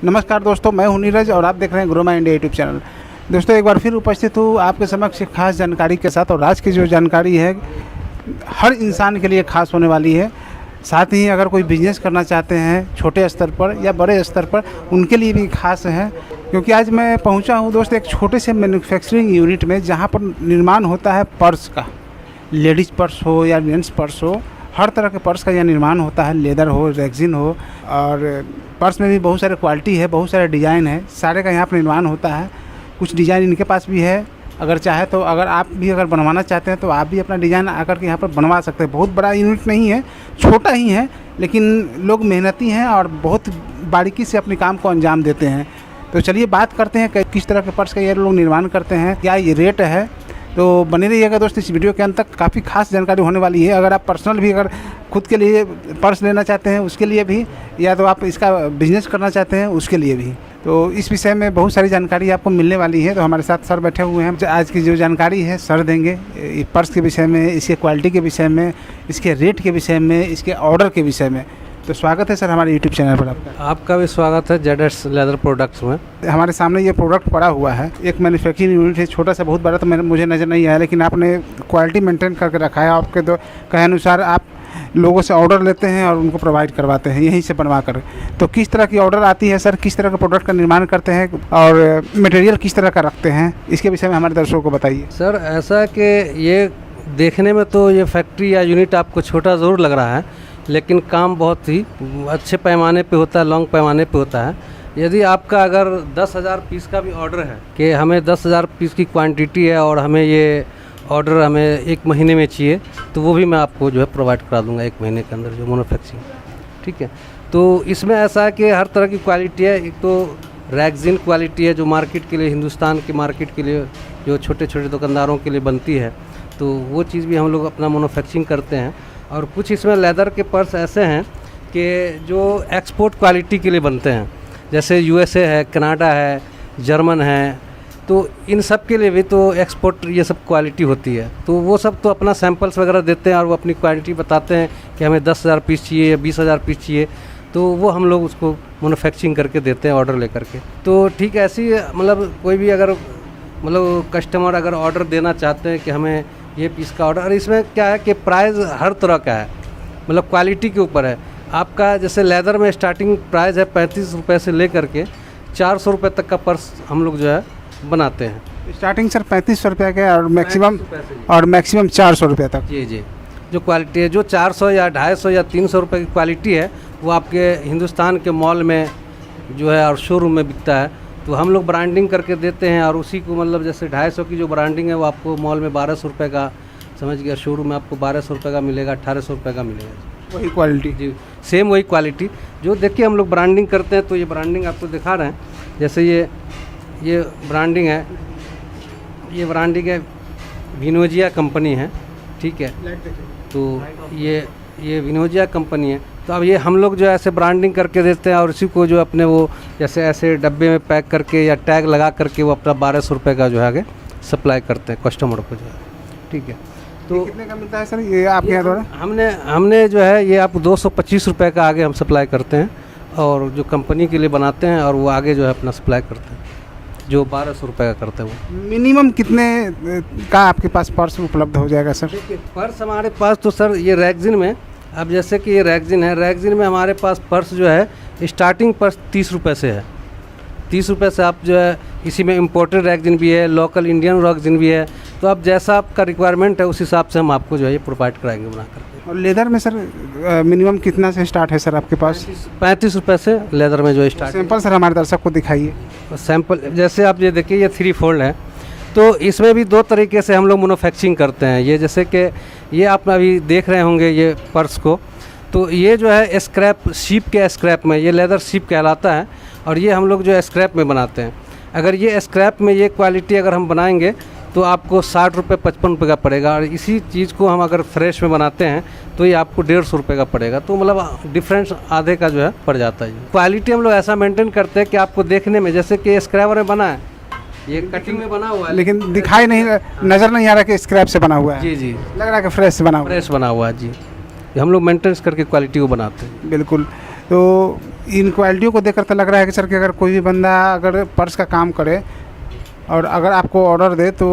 नमस्कार दोस्तों, मैं हूं नीरज और आप देख रहे हैं grow my India YouTube channel. दोस्तों एक बार फिर उपस्थित हूं आपके समक्ष एक खास जानकारी के साथ। और आज की जो जानकारी है हर इंसान के लिए खास होने वाली है। साथ ही अगर कोई बिजनेस करना चाहते हैं छोटे स्तर पर या बड़े स्तर पर, उनके लिए भी खास है। क्योंकि आज मैं पहुंचा हूं दोस्त एक छोटे से मैन्युफैक्चरिंग यूनिट में, जहां पर निर्माण होता है पर्स का। लेडीज़ पर्स हो या जेंट्स पर्स हो, हर तरह के पर्स का यह निर्माण होता है। लेदर हो, रेक्सिन हो, और पर्स में भी बहुत सारे क्वालिटी है, बहुत सारे डिज़ाइन है, सारे का यहाँ पर निर्माण होता है। कुछ डिज़ाइन इनके पास भी है, अगर चाहे तो अगर आप भी अगर बनवाना चाहते हैं तो आप भी अपना डिज़ाइन आकर के यहाँ पर बनवा सकते हैं। बहुत बड़ा यूनिट नहीं है, छोटा ही है, लेकिन लोग मेहनती हैं और बहुत बारीकी से अपने काम को अंजाम देते हैं। तो चलिए बात करते हैं कि किस तरह के पर्स का ये लोग निर्माण करते हैं, क्या ये रेट है। तो बने रहिएगा दोस्त इस वीडियो के अंत तक, काफ़ी खास जानकारी होने वाली है। अगर आप पर्सनल भी अगर खुद के लिए पर्स लेना चाहते हैं उसके लिए भी, या तो आप इसका बिजनेस करना चाहते हैं उसके लिए भी, तो इस विषय में बहुत सारी जानकारी आपको मिलने वाली है। तो हमारे साथ सर बैठे हुए हैं, आज की जो जानकारी है सर देंगे पर्स के विषय में, इसके क्वालिटी के विषय में, इसके रेट के विषय में, इसके ऑर्डर के विषय में। तो स्वागत है सर हमारे यूट्यूब चैनल पर आपका। आपका भी स्वागत है जेडएस लेदर प्रोडक्ट्स में। हमारे सामने ये प्रोडक्ट पड़ा हुआ है, एक मैन्युफैक्चरिंग यूनिट है, छोटा सा, बहुत बड़ा तो मुझे नज़र नहीं आया, लेकिन आपने क्वालिटी मेंटेन करके रखा है। आपके तो कहे अनुसार आप लोगों से ऑर्डर लेते हैं और उनको प्रोवाइड करवाते हैं यहीं से बनवा कर। तो किस तरह की ऑर्डर आती है सर, किस तरह के प्रोडक्ट का निर्माण करते हैं और मटेरियल किस तरह का रखते हैं, इसके विषय में हमारे दर्शकों को बताइए। सर ऐसा कि ये देखने में तो ये फैक्ट्री या यूनिट आपको छोटा ज़रूर लग रहा है, लेकिन काम बहुत ही अच्छे पैमाने पे होता है, लॉन्ग पैमाने पे होता है। यदि आपका अगर 10,000 पीस का भी ऑर्डर है कि हमें 10,000 पीस की क्वांटिटी है और हमें ये ऑर्डर हमें 1 महीने में चाहिए, तो वो भी मैं आपको जो है प्रोवाइड करा दूंगा 1 महीने के अंदर, जो मैन्युफैक्चरिंग। ठीक है, तो इसमें ऐसा है कि हर तरह की क्वालिटी है। एक तो रेक्सिन क्वालिटी है जो मार्केट के लिए, हिंदुस्तान की मार्केट के लिए, जो छोटे छोटे दुकानदारों के लिए बनती है, तो वो चीज़ भी हम लोग अपना मैन्युफैक्चरिंग करते हैं। और कुछ इसमें लेदर के पर्स ऐसे हैं कि जो एक्सपोर्ट क्वालिटी के लिए बनते हैं, जैसे यूएसए है, कनाडा है, जर्मन है, तो इन सब के लिए भी तो एक्सपोर्ट ये सब क्वालिटी होती है। तो वो सब तो अपना सैंपल्स वगैरह देते हैं और वो अपनी क्वालिटी बताते हैं कि हमें 10,000 पीस चाहिए या 20,000 पीस चाहिए, तो वो हम लोग उसको मैन्युफैक्चरिंग करके देते हैं ऑर्डर लेकर के। तो ठीक है, ऐसी मतलब कोई भी अगर मतलब कस्टमर अगर ऑर्डर देना चाहते हैं कि हमें ये पीस का ऑर्डर, और इसमें क्या है कि प्राइस हर तरह का है, मतलब क्वालिटी के ऊपर है। आपका जैसे लेदर में स्टार्टिंग प्राइस है 35 रुपये से लेकर के 400 रुपये तक का पर्स हम लोग जो है बनाते हैं। स्टार्टिंग सर 3500 रुपये का और मैक्सिमम 400 रुपये तक। जी, जो क्वालिटी है, जो 400 या 250 या 300 रुपये की क्वालिटी है, वो आपके हिंदुस्तान के मॉल में जो है और शोरूम में बिकता है। तो हम लोग ब्रांडिंग करके देते हैं और उसी को मतलब जैसे 250 की जो ब्रांडिंग है वो आपको मॉल में 1200 रुपये का, समझ गया, शोरूम में आपको 1200 रुपये का मिलेगा, 1800 रुपये का मिलेगा। वही क्वालिटी जी, सेम वही क्वालिटी जो देखिए हम लोग ब्रांडिंग करते हैं। तो ये ब्रांडिंग आपको दिखा रहे हैं, जैसे ये ब्रांडिंग है, ये ब्रांडिंग है, विनोजिया कंपनी है। ठीक है, तो ये विनोजिया कंपनी है। तो अब ये हम लोग जो है ऐसे ब्रांडिंग करके देते हैं और इसी को जो अपने वो जैसे ऐसे डब्बे में पैक करके या टैग लगा करके वो अपना 1200 रुपये का जो है आगे सप्लाई करते हैं कस्टमर को जो है। ठीक है, तो कितने का मिलता है सर ये आपके यहाँ द्वारा? हमने जो है ये आप 225 रुपये का आगे हम सप्लाई करते हैं, और जो कंपनी के लिए बनाते हैं और वो आगे जो है अपना सप्लाई करते हैं, जो 1200 रुपये का करते हैं। वो मिनिमम कितने का आपके पास पर्स उपलब्ध हो जाएगा सर? देखिए पर्स हमारे पास तो सर ये रेक्सिन में, अब जैसे कि ये रेक्सिन है, रेक्सिन में हमारे पास पर्स जो है स्टार्टिंग पर्स 30 रुपये से है। 30 रुपये से आप जो है, इसी में इम्पोर्टेड रेक्सिन भी है, लोकल इंडियन रेक्सिन भी है। तो अब जैसा आपका रिक्वायरमेंट है उस हिसाब से हम आपको जो है ये प्रोवाइड कराएंगे बना करके। और लेदर में सर मिनिमम कितना से स्टार्ट है सर आपके पास? 35 रुपये से लेदर में जो स्टार्ट। सैंपल सर हमारे दर्शक को दिखाइए। सैंपल जैसे आप ये देखिए, ये 3 फोल्ड है, तो इसमें भी 2 तरीके से हम लोग मैन्युफैक्चरिंग करते हैं। ये जैसे कि ये आप अभी देख रहे होंगे ये पर्स को, तो ये जो है स्क्रैप, शीप के स्क्रैप में, ये लेदर शीप कहलाता है, और ये हम लोग जो है स्क्रैप में बनाते हैं। अगर ये स्क्रैप में ये क्वालिटी अगर हम बनाएंगे तो आपको 60 रुपये 55 रुपये का पड़ेगा, और इसी चीज़ को हम अगर फ्रेश में बनाते हैं तो ये आपको 150 रुपये का पड़ेगा। तो मतलब डिफरेंस आधे का जो है पड़ जाता है। क्वालिटी हम लोग ऐसा मेंटेन करते हैं कि आपको देखने में, जैसे कि स्क्रैपर में बना है, ये कटिंग में बना हुआ है, लेकिन दिखाई नहीं, नज़र नहीं आ रहा कि स्क्रैप से बना हुआ है। जी, लग रहा है कि फ्रेश से बना हुआ है। फ्रेश बना हुआ है जी। हम लोग मेंटेनेंस करके क्वालिटी को बनाते हैं। बिल्कुल। तो इन क्वालिटियों को देखकर तो लग रहा है कि सर कि अगर कोई भी बंदा अगर पर्स का काम करे और अगर आपको ऑर्डर दे तो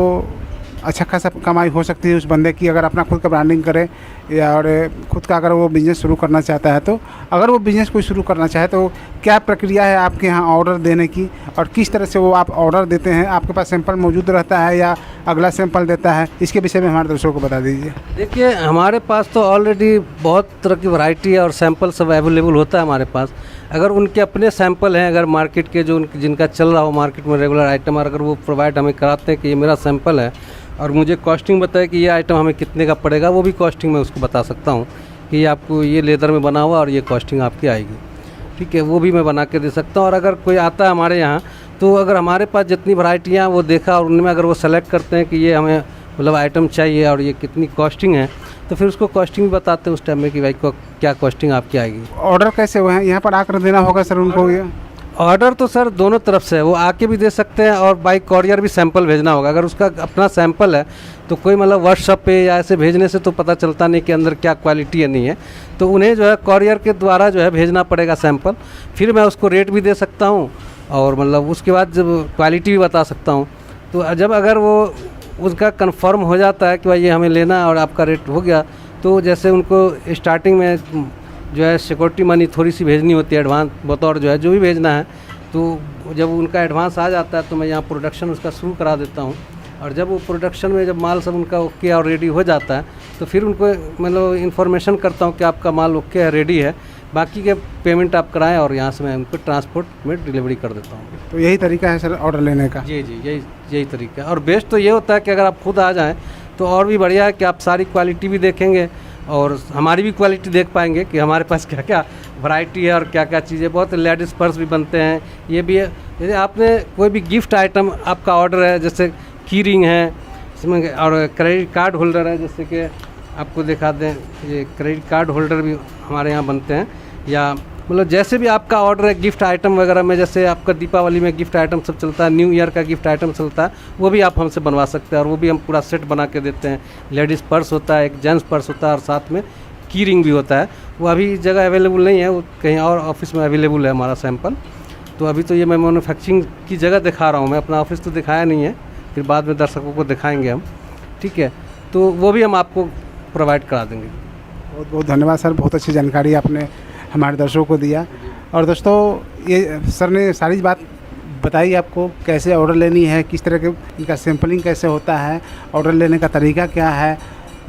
अच्छा खासा कमाई हो सकती है उस बंदे की, अगर अपना खुद का ब्रांडिंग करे या और खुद का अगर वो बिज़नेस शुरू करना चाहता है। तो अगर वो बिज़नेस कोई शुरू करना चाहे तो क्या प्रक्रिया है आपके यहाँ ऑर्डर देने की, और किस तरह से वो आप ऑर्डर देते हैं? आपके पास सैंपल मौजूद रहता है या अगला सैंपल देता है? इसके विषय में हमारे दर्शकों को बता दीजिए। देखिए, हमारे पास तो ऑलरेडी बहुत तरह की वैरायटी है और सैंपल सब अवेलेबल होता है हमारे पास। अगर उनके अपने सैंपल हैं, अगर मार्केट के जो जिनका चल रहा हो मार्केट में रेगुलर आइटम, अगर वो प्रोवाइड हमें कराते हैं कि ये मेरा सैंपल है और मुझे कॉस्टिंग बताए कि ये आइटम हमें कितने का पड़ेगा, वो भी कॉस्टिंग मैं उसको बता सकता हूँ कि आपको ये लेदर में बना हुआ और ये कॉस्टिंग आपकी आएगी। ठीक है, वो भी मैं बना के दे सकता हूँ। और अगर कोई आता है हमारे यहाँ तो अगर हमारे पास जितनी वैरायटियाँ वो देखा और उनमें अगर वो सेलेक्ट करते हैं कि ये हमें मतलब आइटम चाहिए और ये कितनी कॉस्टिंग है, तो फिर उसको कॉस्टिंग भी बताते हैं उस टाइम में कि भाई को क्या कॉस्टिंग आपकी आएगी। ऑर्डर कैसे हुए हैं? यहाँ पर आकर देना होगा सर उनको? ये ऑर्डर तो सर दोनों तरफ से है, वो आके भी दे सकते हैं और बाई कॉरियर भी सैंपल भेजना होगा। अगर उसका अपना सैंपल है तो कोई मतलब व्हाट्सएप पे या ऐसे भेजने से तो पता चलता नहीं कि अंदर क्या क्वालिटी है नहीं है, तो उन्हें जो है कॉरियर के द्वारा जो है भेजना पड़ेगा सैंपल। फिर मैं उसको रेट भी दे सकता हूँ और मतलब उसके बाद जब क्वालिटी भी बता सकता हूँ। तो जब अगर वो उसका कंफर्म हो जाता है कि भाई ये हमें लेना है और आपका रेट हो गया, तो जैसे उनको स्टार्टिंग में जो है सिक्योरिटी मनी थोड़ी सी भेजनी होती है एडवांस बतौर जो है जो भी भेजना है, तो जब उनका एडवांस आ जाता है तो मैं यहाँ प्रोडक्शन उसका शुरू करा देता हूँ। और जब वो प्रोडक्शन में जब माल सब उनका ओके और रेडी हो जाता है तो फिर उनको मतलब इन्फॉर्मेशन करता हूँ कि आपका माल ओके है, रेडी है, बाकी के पेमेंट आप कराएं और यहाँ से मैं उनको ट्रांसपोर्ट में डिलीवरी कर देता हूँ। तो यही तरीका है सर ऑर्डर लेने का? जी जी, यही तरीका है। और बेस्ट तो ये होता है कि अगर आप खुद आ जाएँ तो और भी बढ़िया है कि आप सारी क्वालिटी भी देखेंगे और हमारी भी क्वालिटी देख पाएंगे कि हमारे पास क्या क्या वैरायटी है और क्या क्या चीज़ें। बहुत लेडीज़ पर्स भी बनते हैं, ये भी है। यदि आपने कोई भी गिफ्ट आइटम आपका ऑर्डर है, जैसे की रिंग है इसमें और क्रेडिट कार्ड होल्डर है, जैसे कि आपको दिखा दें ये क्रेडिट कार्ड होल्डर भी हमारे यहाँ बनते हैं, या मतलब जैसे भी आपका ऑर्डर है गिफ्ट आइटम वगैरह में, जैसे आपका दीपावली में गिफ्ट आइटम सब चलता है, न्यू ईयर का गिफ्ट आइटम चलता है, वो भी आप हमसे बनवा सकते हैं और वो भी हम पूरा सेट बना के देते हैं। लेडीज़ पर्स होता है, एक जेंट्स पर्स होता है और साथ में की रिंग भी होता है। वो अभी जगह अवेलेबल नहीं है, वो कहीं और ऑफिस में अवेलेबल है हमारा सैंपल। तो अभी तो ये मैं मैन्युफैक्चरिंग की जगह दिखा रहा हूँ, मैं अपना ऑफिस तो दिखाया नहीं है, फिर बाद में दर्शकों को दिखाएंगे हम। ठीक है, तो वो भी हम आपको प्रोवाइड करा देंगे। बहुत बहुत धन्यवाद सर, बहुत अच्छी जानकारी आपने हमारे दर्शकों को दिया। और दोस्तों ये सर ने सारी बात बताई आपको, कैसे ऑर्डर लेनी है, किस तरह के इनका सैम्पलिंग कैसे होता है, ऑर्डर लेने का तरीका क्या है,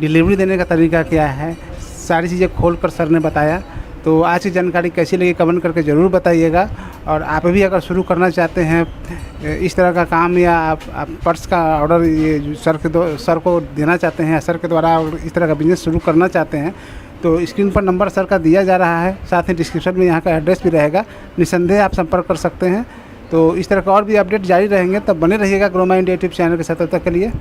डिलीवरी देने का तरीका क्या है, सारी चीज़ें खोल कर सर ने बताया। तो आज की जानकारी कैसी लगी कमेंट करके ज़रूर बताइएगा। और आप भी अगर शुरू करना चाहते हैं इस तरह का काम, या आप पर्स का ऑर्डर ये सर को देना चाहते हैं, या सर के द्वारा इस तरह का बिज़नेस शुरू करना चाहते हैं, तो स्क्रीन पर नंबर सर का दिया जा रहा है, साथ ही डिस्क्रिप्शन में यहाँ का एड्रेस भी रहेगा, निस्संदेह आप संपर्क कर सकते हैं। तो इस तरह का और भी अपडेट जारी रहेंगे, तब बने रहिएगा ग्रो माइंड यूट्यूब चैनल के साथ। तब तक के लिए